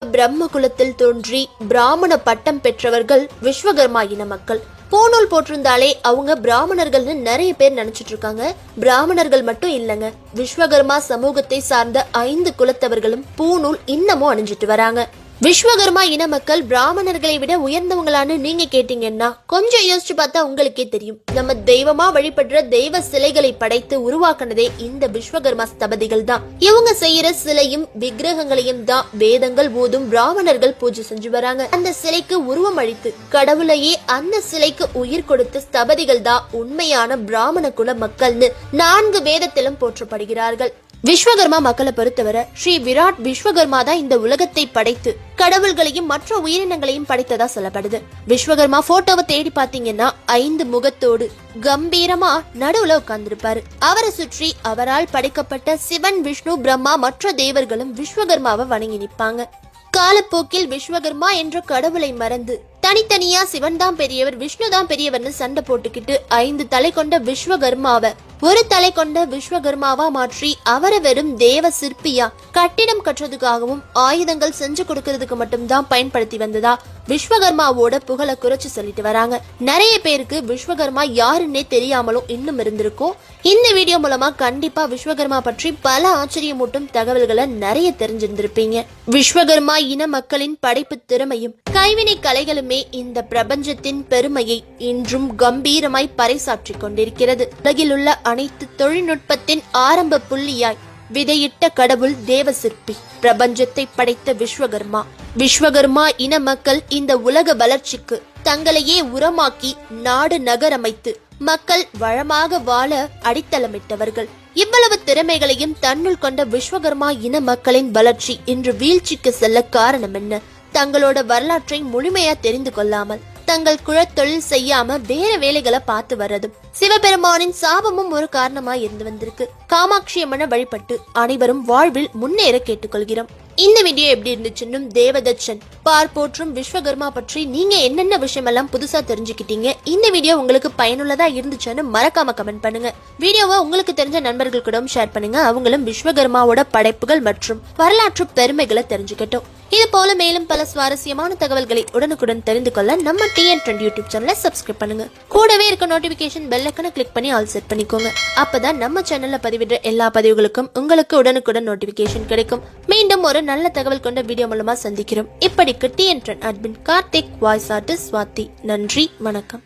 பிரம்ம குலத்தில் தோன்றி பிராமண பட்டம் பெற்றவர்கள் விஸ்வகர்மா இன மக்கள். பூநூல் போட்டிருந்தாலே அவங்க பிராமணர்கள்னு நிறைய பேர் நினைச்சிட்டு இருக்காங்க. பிராமணர்கள் மட்டும் இல்லங்க, விஸ்வகர்மா சமூகத்தை சார்ந்த 5 குலத்தவர்களும் பூநூல் இன்னமும் அணிஞ்சிட்டு வராங்க. விஸ்வகர்மா இன மக்கள் பிராமணர்களை விட உயர்ந்தவங்களான்னு நீங்க கேட்டீங்கன்னா கொஞ்சம் யோசிச்சு பார்த்தா உங்களுக்கே தெரியும். நம்ம தெய்வமா வழிபடுற தெய்வ சிலைகளை படைத்து உருவாக்குனதே இந்த விஸ்வகர்மா ஸ்தபதிகள் தான். இவங்க செய்யற சிலையும் விக்கிரகங்களையும் தான் வேதங்கள் ஓதும் பிராமணர்கள் பூஜை செஞ்சு வராங்க. அந்த சிலைக்கு உருவம் அளித்து கடவுளையே அந்த சிலைக்கு உயிர் கொடுத்த ஸ்தபதிகள் தான் உண்மையான பிராமண குல மக்கள்னு 4 வேதத்திலும் போற்றப்படுகிறார்கள். விஸ்வகர்மா மக்களை பொறுத்தவரை ஸ்ரீ விராட் விஸ்வகர்மா தான் இந்த உலகத்தை படைத்து கடவுள்களையும் மற்ற உயிரினங்களையும் படைத்ததா சொல்லப்படுது. விஸ்வகர்மா போட்டோவை தேடி பாத்தீங்கன்னா 5 முகத்தோடு கம்பீரமா நடுவுல உட்கார்ந்திருப்பாரு. அவரை சுற்றி அவரால் படைக்கப்பட்ட சிவன், விஷ்ணு, பிரம்மா மற்ற தேவர்களும் விஸ்வகர்மாவை வணங்கி நிற்பாங்க. காலப்போக்கில் விஸ்வகர்மா என்ற கடவுளை மறந்து தனித்தனியா சிவன் தான் பெரியவர், விஷ்ணு தான் பெரியவர்னு சண்டை போட்டுக்கிட்டு 5 தலை கொண்ட விஸ்வகர்மாவை ஒரு தலை கொண்ட விஸ்வகர்மாவா மாற்றி அவரை வெறும் தேவ சிற்பியா கட்டிடம் கட்டுறதுக்காகவும் ஆயுதங்கள் செஞ்சு கொடுக்கறதுக்கு மட்டும்தான் பயன்படுத்தி வந்ததா விஸ்வகர்மாவோட புகழை குறைச்சு சொல்லிட்டு வராங்க. நிறைய பேருக்கு விஸ்வகர்மா யாருன்னே தெரியாமலும் இன்னும் இருந்திருக்கும். இந்த வீடியோ மூலமா கண்டிப்பா விஸ்வகர்மா பற்றி பல ஆச்சரியமூட்டும் தகவல்களை நிறைய தெரிஞ்சிருந்திருப்பீங்க. விஸ்வகர்மா இன மக்களின் படைப்பு திறமையும் கைவினை கலைகளுமே இந்த பிரபஞ்சத்தின் பெருமையை இன்றும் கம்பீரமாய் பறைசாற்றி கொண்டிருக்கிறது. உலகில் உள்ள அனைத்து தொழில்நுட்பத்தின் ஆரம்ப புள்ளியாய் விதையிட்ட கடவுள் தேவ சிற்பி பிரபஞ்சத்தை படைத்த விஸ்வகர்மா. விஸ்வகர்மா இன மக்கள் இந்த உலக வளர்ச்சிக்கு தங்களையே உரமாக்கி நாடு நகரமைத்து மக்கள் வளமாக வாழ அடித்தளமிட்டவர்கள். இவ்வளவு திறமைகளையும் தன்னுள் கொண்ட விஸ்வகர்மா இன மக்களின் வளர்ச்சி இன்று வீழ்ச்சிக்கு செல்ல காரணம் என்ன? தங்களோட வரலாற்றை முழுமையா தெரிந்து கொள்ளாமல் தங்கள் குலத்தொழில் செய்யாம வேற வேலைகளை பார்த்து வர்றதும் சிவபெருமானின் சாபமும் ஒரு காரணமா இருந்து வந்திருக்கு. காமாட்சி அம்மனை வழிபட்டு அனைவரும் வாழ்வில் முன்னேற கேட்டுக்கொள்கிறோம். இந்த வீடியோ எப்படி இருந்துச்சுன்னு தேவதச்சன் போற்றும் விஸ்வகர்மா பற்றி நீங்க என்னென்ன விஷயம் எல்லாம் புதுசா தெரிஞ்சுக்கிட்டீங்க, இந்த வீடியோ உங்களுக்கு பயனுள்ளதா இருந்துச்சுன்னு மறக்காம கமெண்ட் பண்ணுங்க. வீடியோவை உங்களுக்கு தெரிஞ்ச நண்பர்கள் கூட ஷேர் பண்ணுங்க. அவங்களும் விஸ்வகர்மாவோட படைப்புகள் மற்றும் வரலாற்று பெருமைகளை தெரிஞ்சுக்கட்டும். இது போல மேலும் பல சுவாரஸ்யமான தகவல்களை உடனுக்குடன் தெரிந்து கொள்ள நம்ம TN Trend யூடியூப் சேனலை சப்ஸ்கிரைப் பண்ணுங்க. கூடவே இருக்க நோட்டிபிகேஷன் பெல் ஐகானை கிளிக் பண்ணி ஆல் செட் பண்ணிக்கோங்க. அப்பதான் நம்ம சேனல்ல பதிவிடுற எல்லா பதிவுகளுக்கும் உங்களுக்கு உடனுக்குடன் நோட்டிபிகேஷன் கிடைக்கும். மீண்டும் ஒரு நல்ல தகவல் கொண்ட வீடியோ மூலமா சந்திக்கிறோம். இப்படிக்கு TN Trend admin Karthik, voice artist Swathi. நன்றி, வணக்கம்.